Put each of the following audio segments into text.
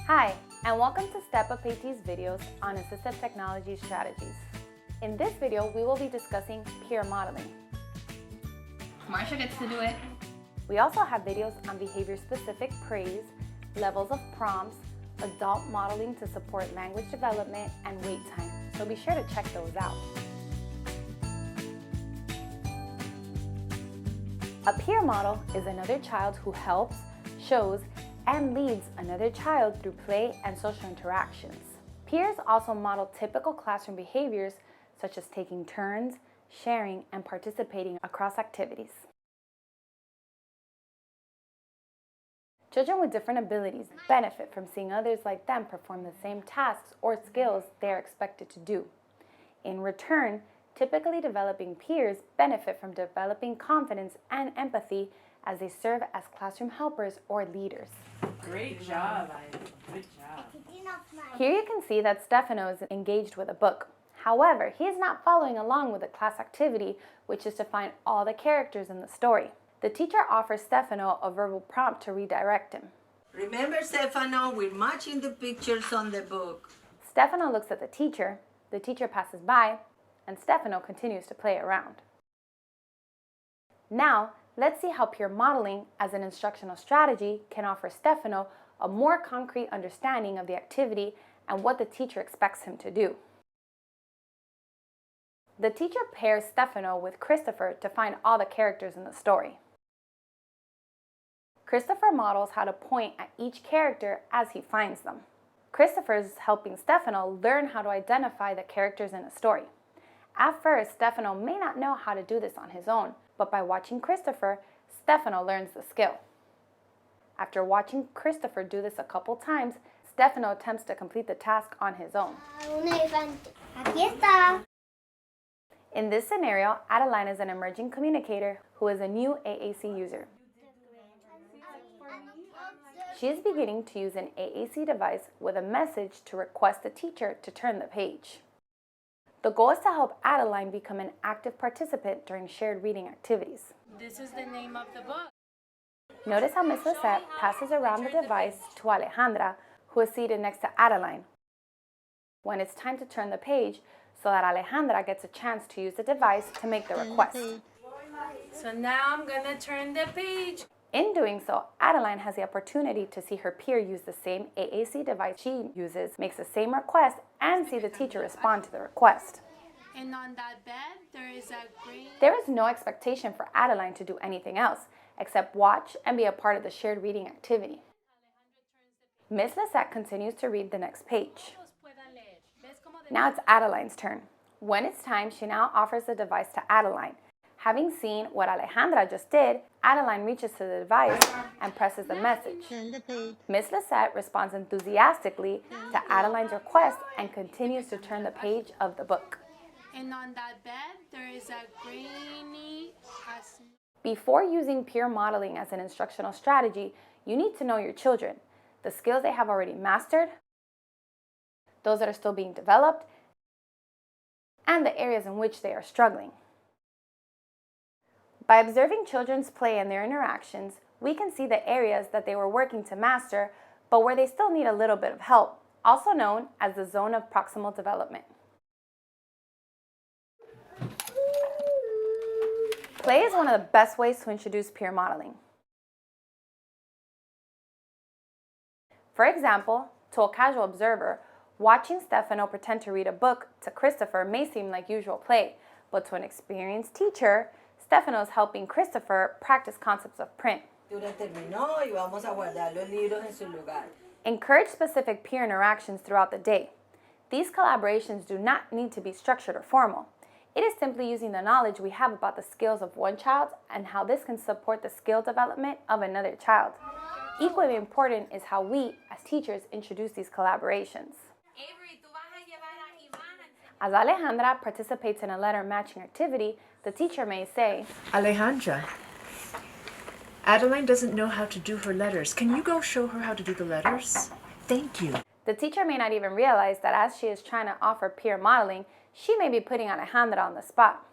Hi, and welcome to Step Up AT's videos on assistive technology strategies. In this video, we will be discussing peer modeling. Marsha gets to do it. We also have videos on behavior-specific praise, levels of prompts, adult modeling to support language development, and wait time, so be sure to check those out. A peer model is another child who helps, shows, and leads another child through play and social interactions. Peers also model typical classroom behaviors such as taking turns, sharing, and participating across activities. Children with different abilities benefit from seeing others like them perform the same tasks or skills they are expected to do. In return, typically developing peers benefit from developing confidence and empathy as they serve as classroom helpers or leaders. Great job, Ivy. Good job. Here you can see that Stefano is engaged with a book. However, he is not following along with the class activity, which is to find all the characters in the story. The teacher offers Stefano a verbal prompt to redirect him. Remember, Stefano, we're matching the pictures on the book. Stefano looks at the teacher passes by, and Stefano continues to play around. Now, let's see how peer modeling as an instructional strategy can offer Stefano a more concrete understanding of the activity and what the teacher expects him to do. The teacher pairs Stefano with Christopher to find all the characters in the story. Christopher models how to point at each character as he finds them. Christopher is helping Stefano learn how to identify the characters in a story. At first, Stefano may not know how to do this on his own, but by watching Christopher, Stefano learns the skill. After watching Christopher do this a couple times, Stefano attempts to complete the task on his own. Aquí está. In this scenario, Adeline is an emerging communicator who is a new AAC user. She is beginning to use an AAC device with a message to request the teacher to turn the page. The goal is to help Adeline become an active participant during shared reading activities. This is the name of the book. Notice how Ms. Lisette passes around the device to Alejandra, who is seated next to Adeline. When it's time to turn the page, so that Alejandra gets a chance to use the device to make the request. So now I'm gonna turn the page. In doing so, Adeline has the opportunity to see her peer use the same AAC device she uses, makes the same request, and see the teacher respond to the request. And on that bed, there is a green... There is no expectation for Adeline to do anything else, except watch and be a part of the shared reading activity. Ms. Lisette continues to read the next page. Now it's Adeline's turn. When it's time, she now offers the device to Adeline. Having seen what Alejandra just did, Adeline reaches to the device and presses the message. Ms. Lisette responds enthusiastically to Adeline's request and continues to turn the page of the book. And on that bed, there is a greeny... Before using peer modeling as an instructional strategy, you need to know your children, the skills they have already mastered, those that are still being developed, and the areas in which they are struggling. By observing children's play and their interactions, we can see the areas that they were working to master, but where they still need a little bit of help, also known as the zone of proximal development. Play is one of the best ways to introduce peer modeling. For example, to a casual observer, watching Stefano pretend to read a book to Christopher may seem like usual play, but to an experienced teacher, Stefano is helping Christopher practice concepts of print. Encourage specific peer interactions throughout the day. These collaborations do not need to be structured or formal. It is simply using the knowledge we have about the skills of one child and how this can support the skill development of another child. Equally important is how we, as teachers, introduce these collaborations. As Alejandra participates in a letter matching activity, the teacher may say, Alejandra, Adeline doesn't know how to do her letters. Can you go show her how to do the letters? Thank you. The teacher may not even realize that as she is trying to offer peer modeling, she may be putting Alejandra on the spot.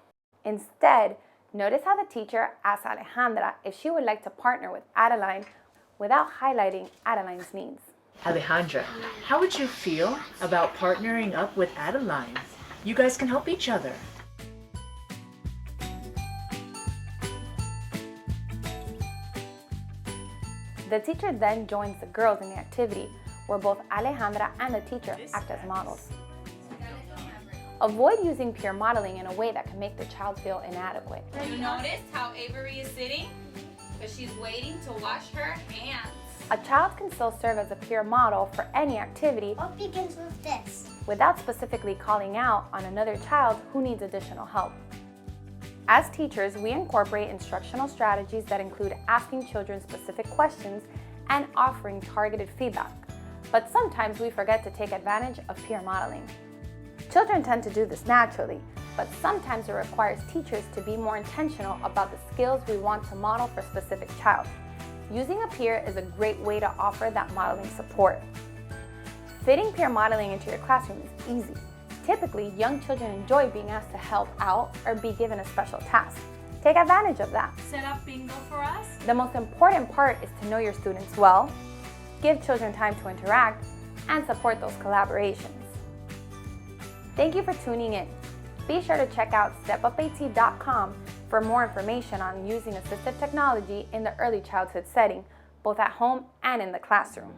Instead, notice how the teacher asks Alejandra if she would like to partner with Adeline without highlighting Adeline's needs. Alejandra, how would you feel about partnering up with Adeline? You guys can help each other. The teacher then joins the girls in the activity, where both Alejandra and the teacher act as models. Avoid using peer modeling in a way that can make the child feel inadequate. You notice how Avery is sitting? Because she's waiting to wash her hands. A child can still serve as a peer model for any activity What begins with this? without specifically calling out on another child who needs additional help. As teachers, we incorporate instructional strategies that include asking children specific questions and offering targeted feedback. But sometimes we forget to take advantage of peer modeling. Children tend to do this naturally, but sometimes it requires teachers to be more intentional about the skills we want to model for a specific child. Using a peer is a great way to offer that modeling support. Fitting peer modeling into your classroom is easy. Typically, young children enjoy being asked to help out or be given a special task. Take advantage of that. Set up bingo for us. The most important part is to know your students well, give children time to interact, and support those collaborations. Thank you for tuning in. Be sure to check out StepUpAT.com for more information on using assistive technology in the early childhood setting, both at home and in the classroom.